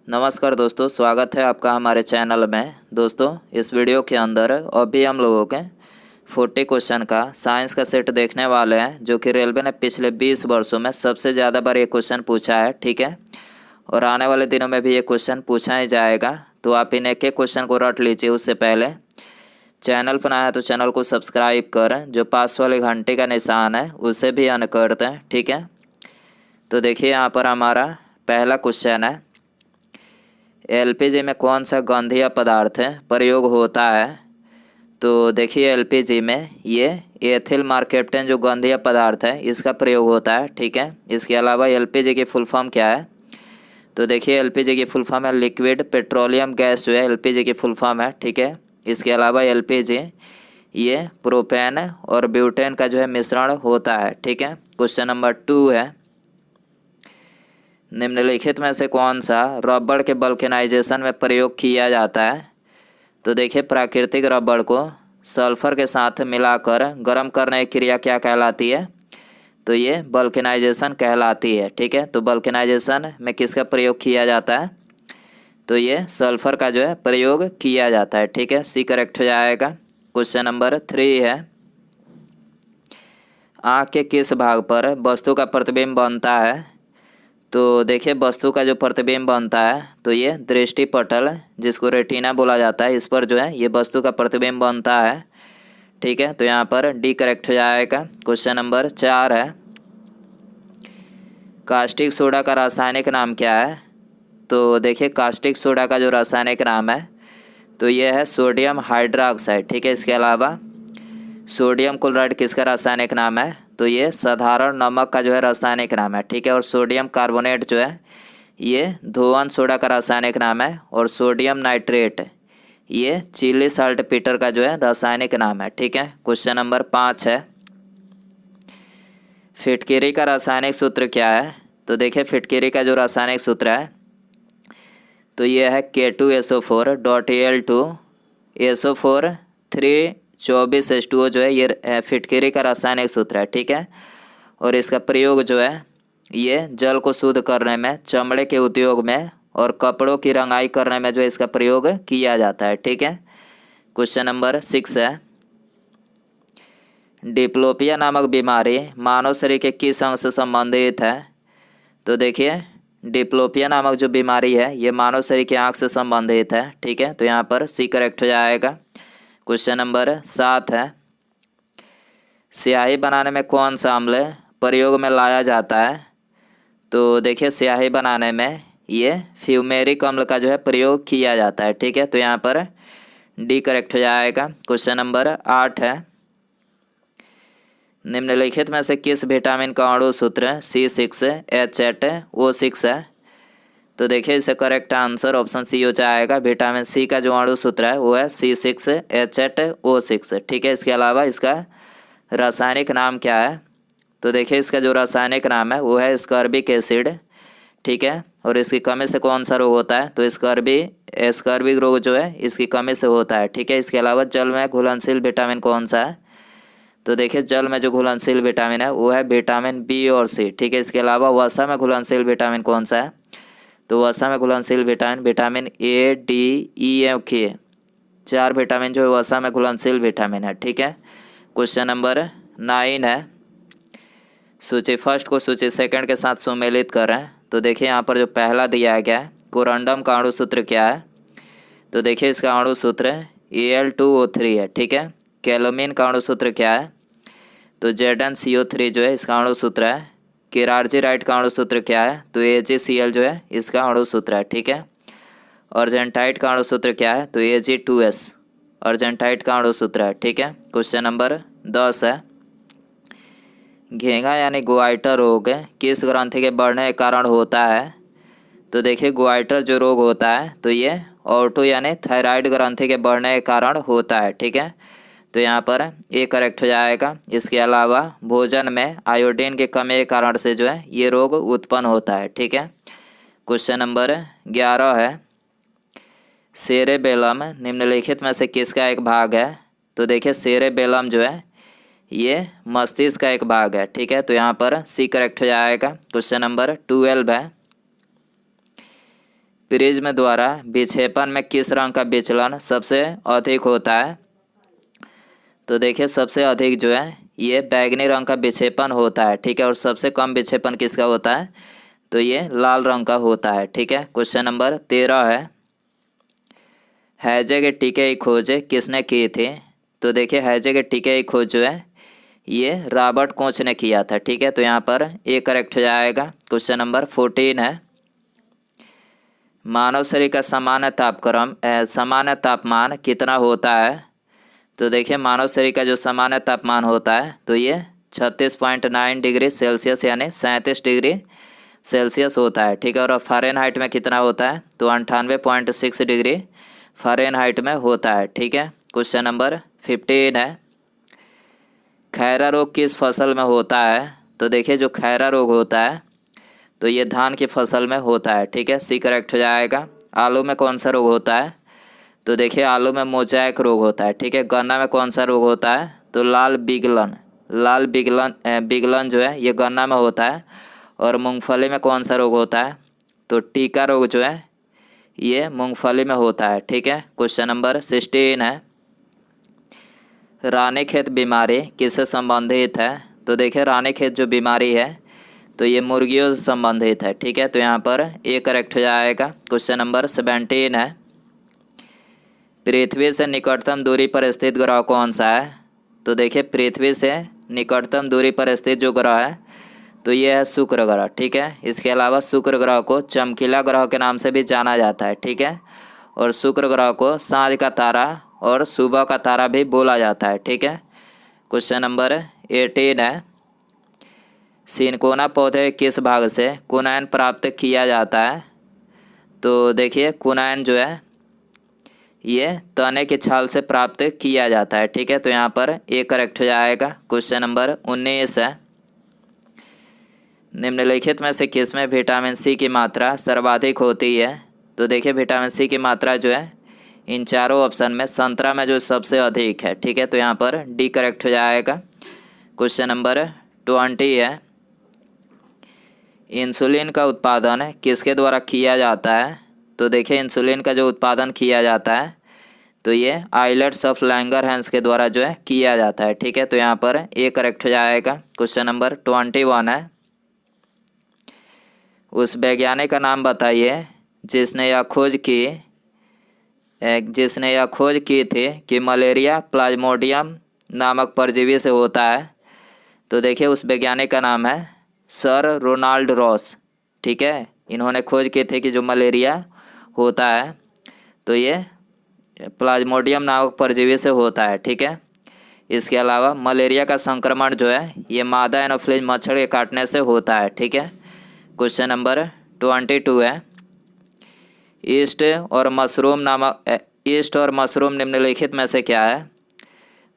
नमस्कार दोस्तों, स्वागत है आपका हमारे चैनल में। दोस्तों, इस वीडियो के अंदर अभी हम लोगों के 40 क्वेश्चन का साइंस का सेट देखने वाले हैं, जो कि रेलवे ने पिछले 20 वर्षों में सबसे ज़्यादा बार ये क्वेश्चन पूछा है। ठीक है, और आने वाले दिनों में भी ये क्वेश्चन पूछा ही जाएगा। तो आप इन एक एक क्वेश्चन को रट लीजिए। उससे पहले चैनल पर आया तो चैनल को सब्सक्राइब कर, जो पास वाले घंटे का निशान है उसे भी ऑन कर दें। ठीक है, तो देखिए यहाँ पर हमारा पहला क्वेश्चन है, एलपीजी में कौन सा गंधीय पदार्थ प्रयोग होता है। तो देखिए एलपीजी में ये एथिल मार्केप्टेन जो गंधीय पदार्थ है इसका प्रयोग होता है। ठीक है, इसके अलावा एलपीजी की फुल फॉर्म क्या है। तो देखिए एलपीजी की फुल फॉर्म है लिक्विड पेट्रोलियम गैस, जो है एलपीजी की फुल फॉर्म है। ठीक है, इसके अलावा एलपीजी ये प्रोपेन और ब्यूटेन का जो है मिश्रण होता है। ठीक है, क्वेश्चन नंबर 2 है, निम्नलिखित में से कौन सा रबड़ के वल्केनाइजेशन में प्रयोग किया जाता है। तो देखिए प्राकृतिक रबड़ को सल्फर के साथ मिलाकर गर्म करने की क्रिया क्या कहलाती है। तो ये वल्केनाइजेशन कहलाती है। ठीक है, तो वल्केनाइजेशन में किसका प्रयोग किया जाता है। तो ये सल्फर का जो है प्रयोग किया जाता है। ठीक है, सी करेक्ट हो जाएगा। क्वेश्चन नंबर 3 है, आँख के किस भाग पर वस्तु का प्रतिबिंब बनता है। तो देखिए वस्तु का जो प्रतिबिंब बनता है तो ये दृष्टि पटल, जिसको रेटिना बोला जाता है, इस पर जो है ये वस्तु का प्रतिबिंब बनता है। ठीक है, तो यहाँ पर डी करेक्ट हो जाएगा। क्वेश्चन नंबर 4 है, कास्टिक सोडा का रासायनिक नाम क्या है। तो देखिए कास्टिक सोडा का जो रासायनिक नाम है तो ये है सोडियम हाइड्रोक्साइड। ठीक है, इसके अलावा सोडियम क्लोराइड किसका रासायनिक नाम है। तो ये साधारण नमक का जो है रासायनिक नाम है। ठीक है, और सोडियम कार्बोनेट जो है ये धोवन सोडा का रासायनिक नाम है, और सोडियम नाइट्रेट ये चिली साल्ट पीटर का जो है रासायनिक नाम है। ठीक है, क्वेश्चन नंबर 5 है, फिटकिरी का रासायनिक सूत्र क्या है। तो देखिए फिटकिरी का जो रासायनिक सूत्र है तो ये है K2SO4 Al2 SO4 324H2O जो है ये फिटकिरी का रासायनिक सूत्र है। ठीक है, और इसका प्रयोग जो है ये जल को शुद्ध करने में, चमड़े के उद्योग में और कपड़ों की रंगाई करने में जो इसका प्रयोग किया जाता है। ठीक है, क्वेश्चन नंबर 6 है, डिप्लोपिया नामक बीमारी मानव शरीर के किस अंग से संबंधित है। तो देखिए डिप्लोपिया नामक जो बीमारी है ये मानव शरीर की आँख से संबंधित है। ठीक है, तो यहाँ पर सी करेक्ट हो जाएगा। क्वेश्चन नंबर 7 है, स्याही बनाने में कौन सा अम्ल प्रयोग में लाया जाता है। तो देखिए स्याही बनाने में ये फ्यूमेरिक अम्ल का जो है प्रयोग किया जाता है। ठीक है, तो यहाँ पर डी करेक्ट हो जाएगा। क्वेश्चन नंबर 8 है, निम्नलिखित में से किस विटामिन का अणु सूत्र C6H8O6 है। तो देखिए इसे करेक्ट आंसर ऑप्शन सी हो जाएगा। विटामिन सी का जो अणु सूत्र है वो है C6H8O6। ठीक है, इसके अलावा इसका रासायनिक नाम क्या है। तो देखिए इसका जो रासायनिक नाम है वो है स्कर्बिक एसिड। ठीक है, और इसकी कमी से कौन सा रोग होता है। तो स्कर्बिक रोग जो है इसकी कमी से होता है। ठीक है, इसके अलावा जल में घुलनशील विटामिन कौन सा है। तो देखिए जल में जो घुलनशील विटामिन है वो है विटामिन बी और सी। ठीक है, इसके अलावा वसा में घुलनशील विटामिन कौन सा है। तो वसा में घुलनशील vitamin A, D, E, K, 4 vitamin जो है वसा में घुलनशील विटामिन है। ठीक है, क्वेश्चन नंबर 9 है, सूची फर्स्ट को सूची सेकंड के साथ सुमेलित करें। तो देखिए यहाँ पर जो पहला दिया गया है, कोरंडम का अणु सूत्र क्या है। तो देखिए इसका अणु सूत्र Al2O3 है। ठीक है, कैलोमीन का अणु सूत्र क्या है। तो ZnCO3 जो है इसका अणु सूत्र है। किरार्जीराइट का अणु सूत्र क्या है। तो AgCl जो है इसका अणु सूत्र है। ठीक है, अर्जेंटाइट का अणु सूत्र क्या है। तो Ag2S अर्जेंटाइट का अणु सूत्र है। ठीक है, क्वेश्चन नंबर 10 है, घेंगा यानी गुआइटर रोग किस ग्रंथि के बढ़ने के कारण होता है। तो देखिए गुआइटर जो रोग होता है तो ये ऑटो यानी थायराइड ग्रंथि के बढ़ने के कारण होता है। ठीक है, तो यहाँ पर ए करेक्ट हो जाएगा। इसके अलावा भोजन में आयोडीन की कमी के कारण से जो है ये रोग उत्पन्न होता है। ठीक है, क्वेश्चन नंबर 11 है, सेरेबेलम निम्नलिखित में से किसका एक भाग है। तो देखिए सेरेबेलम जो है ये मस्तिष्क का एक भाग है। ठीक है, तो यहाँ पर सी करेक्ट हो जाएगा। क्वेश्चन नंबर 12 है, प्रिज्म द्वारा विक्षेपण में किस रंग का विचलन सबसे अधिक होता है? तो देखिए सबसे अधिक जो है ये बैगनी रंग का विक्षेपण होता है, ठीक है। और सबसे कम विक्षेपण किसका होता है? तो ये लाल रंग का होता है, ठीक है। क्वेश्चन नंबर 13 है, हैजे के टीके की खोज किसने की थी? तो देखिए हैजे के टीके की खोज जो है ये रॉबर्ट कोच ने किया था, ठीक है। तो यहाँ पर ए करेक्ट हो जाएगा। क्वेश्चन नंबर 14 है, मानव शरीर का सामान्य तापमान कितना होता है? तो देखिए मानव शरीर का जो सामान्य तापमान होता है तो ये 36.9 डिग्री सेल्सियस यानी 37 डिग्री सेल्सियस होता है, ठीक है। और फ़ारेनहाइट में कितना होता है? तो 98.6 डिग्री फ़ारेनहाइट में होता है, ठीक है। क्वेश्चन नंबर 15 है, खैरा रोग किस फसल में होता है? तो देखिए जो खैरा रोग होता है तो ये धान की फसल में होता है, ठीक है। सी करेक्ट हो जाएगा। आलू में कौन सा रोग होता है? तो देखिए आलू में मोज़ेक रोग होता है, ठीक है। गन्ना में कौन सा रोग होता है? तो लाल बिगलन जो है ये गन्ना में होता है। और मूंगफली में कौन सा रोग होता है? तो टीका रोग जो है ये मूंगफली में होता है, ठीक है। क्वेश्चन नंबर 16 है, रानीखेत बीमारी किससे संबंधित है? तो देखिए रानीखेत जो बीमारी है तो ये मुर्गियों से संबंधित है, ठीक है। तो यहाँ पर ए करेक्ट हो जाएगा। क्वेश्चन नंबर 17 है, पृथ्वी से निकटतम दूरी पर स्थित ग्रह कौन सा है? तो देखिए पृथ्वी से निकटतम दूरी पर स्थित जो ग्रह है तो ये है शुक्र ग्रह, ठीक है। इसके अलावा शुक्र ग्रह को चमकीला ग्रह के नाम से भी जाना जाता है, ठीक है। और शुक्र ग्रह को सांझ का तारा और सुबह का तारा भी बोला जाता है, ठीक है। क्वेश्चन नंबर 18 है, सिनकोना पौधे किस भाग से कुनैन प्राप्त किया जाता है? तो देखिए कुनैन जो है ये तने की छाल से प्राप्त किया जाता है, ठीक है। तो यहाँ पर ए करेक्ट हो जाएगा। क्वेश्चन नंबर 19 है, निम्नलिखित में से किसमें विटामिन सी की मात्रा सर्वाधिक होती है? तो देखिए विटामिन सी की मात्रा जो है इन चारों ऑप्शन में संतरा में जो सबसे अधिक है, ठीक है। तो यहाँ पर डी करेक्ट हो जाएगा। क्वेश्चन नंबर 20 है, इंसुलिन का उत्पादन किसके द्वारा किया जाता है? तो देखिए इंसुलिन का जो उत्पादन किया जाता है तो ये आइलेट्स ऑफ लैंगरहैंस के द्वारा जो है किया जाता है, ठीक है। तो यहाँ पर ए करेक्ट हो जाएगा। क्वेश्चन नंबर 21 है, उस वैज्ञानिक का नाम बताइए जिसने यह खोज की थी कि मलेरिया प्लाज्मोडियम नामक परजीवी से होता है। तो देखिए उस वैज्ञानिक का नाम है सर रोनाल्ड रॉस, ठीक है। इन्होंने खोज की थी कि जो मलेरिया होता है तो ये प्लाज्मोडियम नामक परजीवी से होता है, ठीक है। इसके अलावा मलेरिया का संक्रमण जो है ये मादा एनोफ्लिज मच्छर के काटने से होता है, ठीक है। क्वेश्चन नंबर 22 है, ईस्ट और मशरूम निम्नलिखित में से क्या है?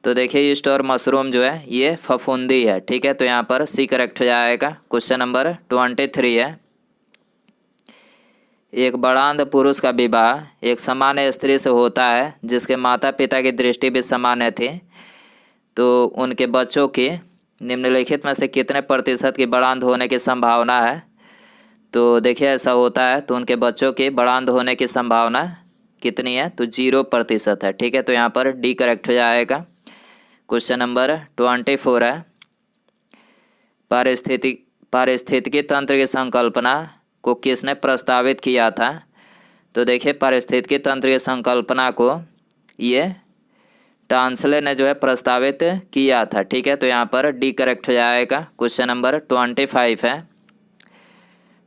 तो देखिए ईस्ट और मशरूम जो है ये फफूंदी है, ठीक है। तो यहाँ पर सी करेक्ट हो जाएगा। क्वेश्चन नंबर 23 है, एक बड़ांध पुरुष का विवाह एक सामान्य स्त्री से होता है जिसके माता पिता की दृष्टि भी सामान्य थी, तो उनके बच्चों की निम्नलिखित में से कितने प्रतिशत की बड़ांध होने की संभावना है? तो देखिए ऐसा होता है तो उनके बच्चों की बड़ांध होने की संभावना कितनी है? तो 0% है, ठीक है। तो यहाँ पर डी करेक्ट हो जाएगा। क्वेश्चन नंबर 24 है, पारिस्थितिकी तंत्र की संकल्पना को किसने प्रस्तावित किया था? तो देखिए पारिस्थितिकी तंत्र की संकल्पना को ये टांसले ने जो है प्रस्तावित किया था, ठीक है। तो यहाँ पर डी करेक्ट हो जाएगा। क्वेश्चन नंबर 25 है,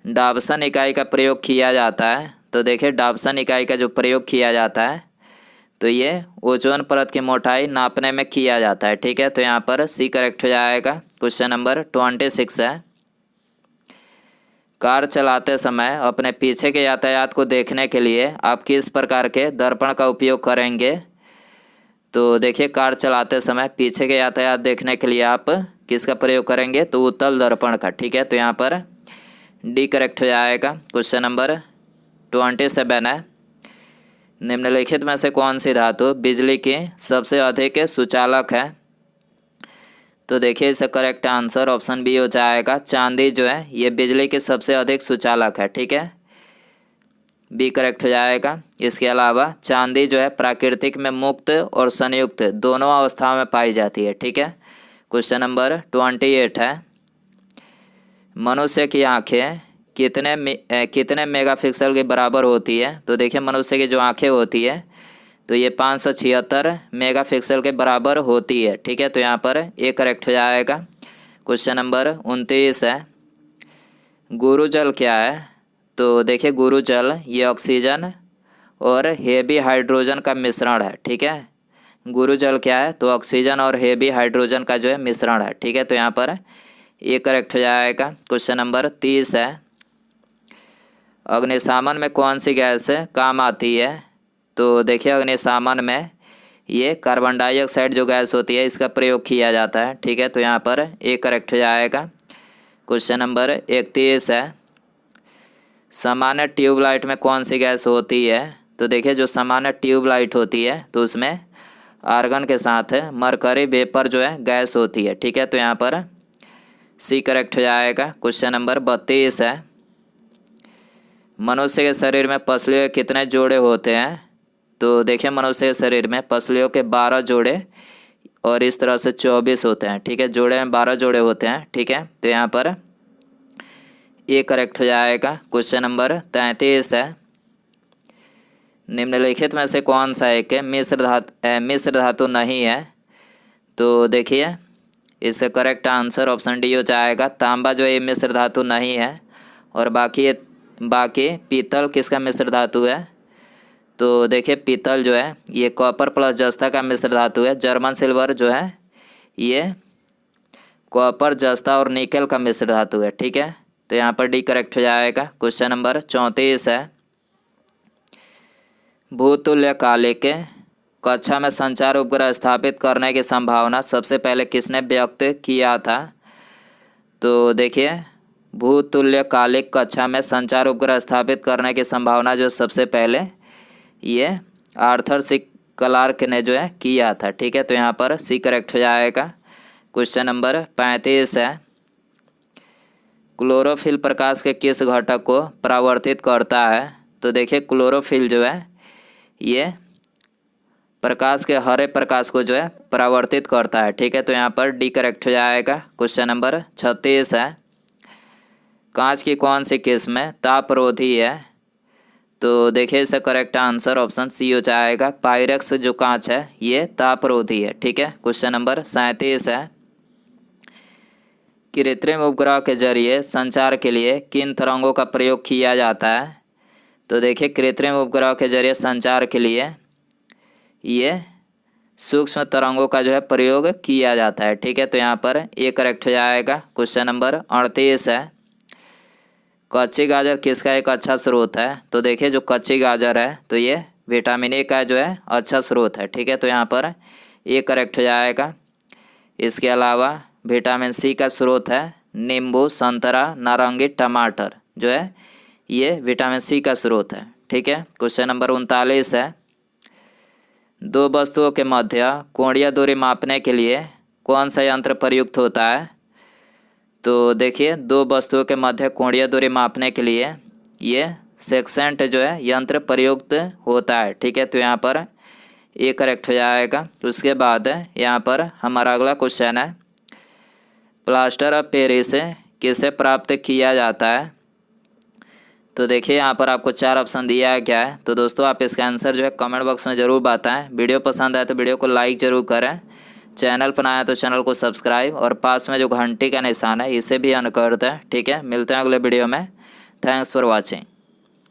डाबसन इकाई का प्रयोग किया जाता है। तो देखिए डाबसन इकाई का जो प्रयोग किया जाता है तो ये ओजोन परत की मोटाई नापने में किया जाता है, ठीक है। तो यहाँ पर सी करेक्ट हो जाएगा। क्वेश्चन नंबर 26 है, कार चलाते समय अपने पीछे के यातायात को देखने के लिए आप किस प्रकार के दर्पण का उपयोग करेंगे? तो देखिए कार चलाते समय पीछे के यातायात देखने के लिए आप किसका प्रयोग करेंगे? तो उत्तल दर्पण का, ठीक है। तो यहाँ पर डी करेक्ट हो जाएगा। क्वेश्चन नंबर 27 है, निम्नलिखित में से कौन सी धातु बिजली की सबसे अधिक सुचालक है? तो देखिए इसका करेक्ट आंसर ऑप्शन बी हो जाएगा, चांदी जो है ये बिजली की सबसे अधिक सुचालक है, ठीक है। बी करेक्ट हो जाएगा। इसके अलावा चांदी जो है प्राकृतिक में मुक्त और संयुक्त दोनों अवस्थाओं में पाई जाती है। ठीक है, क्वेश्चन नंबर 28 है, मनुष्य की आंखें कितने मेगापिक्सल के बराबर होती है? तो देखिए मनुष्य की जो आंखें होती है तो ये 576 मेगापिक्सल के बराबर होती है। ठीक है, तो यहाँ पर ए करेक्ट हो जाएगा। क्वेश्चन नंबर 29 है, गुरुजल क्या है? तो देखिए गुरुजल ये ऑक्सीजन और हेवी हाइड्रोजन का मिश्रण है। ठीक है, गुरुजल क्या है? तो ऑक्सीजन और हेवी हाइड्रोजन का जो है मिश्रण है। ठीक है, तो यहाँ पर ये करेक्ट हो जाएगा। क्वेश्चन नंबर 30 है, अग्निशामन में कौन सी गैस काम आती है? तो देखिए अग्निशामन में ये कार्बन डाइऑक्साइड जो गैस होती है इसका प्रयोग किया जाता है। ठीक है, तो यहाँ पर ए करेक्ट हो जाएगा। क्वेश्चन नंबर 31 है, सामान्य ट्यूबलाइट में कौन सी गैस होती है? तो देखिए जो सामान्य ट्यूबलाइट होती है तो उसमें आर्गन के साथ मरकरी वेपर जो है गैस होती है। ठीक है, तो यहाँ पर सी करेक्ट हो जाएगा। क्वेश्चन नंबर 32 है, मनुष्य के शरीर में पसलियों के कितने जोड़े होते हैं? तो देखिए मनुष्य के शरीर में पसलियों के 12 जोड़े और इस तरह से 24 होते हैं। ठीक है, जोड़े में 12 जोड़े होते हैं। ठीक है, तो यहाँ पर ये करेक्ट हो जाएगा। क्वेश्चन नंबर 33 है, निम्नलिखित में से कौन सा एक मिश्र धातु नहीं है? तो देखिए इसका करेक्ट आंसर ऑप्शन डी हो जाएगा। तांबा जो है मिश्र धातु नहीं है और बाकी पीतल किसका मिश्र धातु है? तो देखिए पीतल जो है ये कॉपर प्लस जस्ता का मिश्र धातु है। जर्मन सिल्वर जो है ये कॉपर जस्ता और निकल का मिश्र धातु है। ठीक है, तो यहाँ पर डी करेक्ट हो जाएगा। क्वेश्चन नंबर 34 है, भूतुल्यकालिक कक्षा में संचार उपग्रह स्थापित करने की संभावना सबसे पहले किसने व्यक्त किया था? तो देखिए भूतुल्यकालिक कक्षा में संचार उपग्रह स्थापित करने की संभावना जो सबसे पहले ये आर्थर सी क्लार्क ने जो है किया था। ठीक है, तो यहाँ पर सी करेक्ट हो जाएगा। क्वेश्चन नंबर 35 है, क्लोरोफिल प्रकाश के किस घटक को परावर्तित करता है? तो देखिए क्लोरोफिल जो है ये प्रकाश के हरे प्रकाश को जो है परावर्तित करता है। ठीक है, तो यहाँ पर डी करेक्ट हो जाएगा। क्वेश्चन नंबर 36 है, कांच की कौन सी किस्म तापरोधी है? तो देखिए इसका करेक्ट आंसर ऑप्शन सी हो जाएगा। पायरेक्स जो कांच है ये तापरोधी है। ठीक है, क्वेश्चन नंबर 37 है, कृत्रिम उपग्रह के जरिए संचार के लिए किन तरंगों का प्रयोग किया जाता है? तो देखिए कृत्रिम उपग्रह के जरिए संचार के लिए ये सूक्ष्म तरंगों का जो है प्रयोग किया जाता है। ठीक है, तो यहाँ पर ये करेक्ट हो जाएगा। क्वेश्चन नंबर 38 है, कच्ची गाजर किसका एक अच्छा स्रोत है? तो देखिए जो कच्ची गाजर है तो ये विटामिन ए का जो है अच्छा स्रोत है। ठीक है, तो यहाँ पर ये करेक्ट हो जाएगा। इसके अलावा विटामिन सी का स्रोत है नींबू, संतरा, नारंगी, टमाटर जो है ये विटामिन सी का स्रोत है। ठीक है, क्वेश्चन नंबर 39 है, दो वस्तुओं के मध्य कोणीय दूरी मापने के लिए कौन सा यंत्र प्रयुक्त होता है? तो देखिए दो वस्तुओं के मध्य कोणीय दूरी मापने के लिए ये सेक्सेंट जो है यंत्र प्रयुक्त होता है। ठीक है, तो यहाँ पर ये करेक्ट हो जाएगा। उसके बाद यहाँ पर हमारा अगला क्वेश्चन है, प्लास्टर ऑफ पेरिस किसे प्राप्त किया जाता है? तो देखिए यहाँ पर आपको 4 ऑप्शन दिया है क्या है। तो दोस्तों आप इसका आंसर जो है कमेंट बॉक्स में ज़रूर बताएं। वीडियो पसंद आए तो वीडियो को लाइक ज़रूर करें, चैनल पर नया है तो चैनल को सब्सक्राइब और पास में जो घंटी का निशान है इसे भी ऑन कर दें। ठीक है, मिलते हैं अगले वीडियो में। Thanks for watching.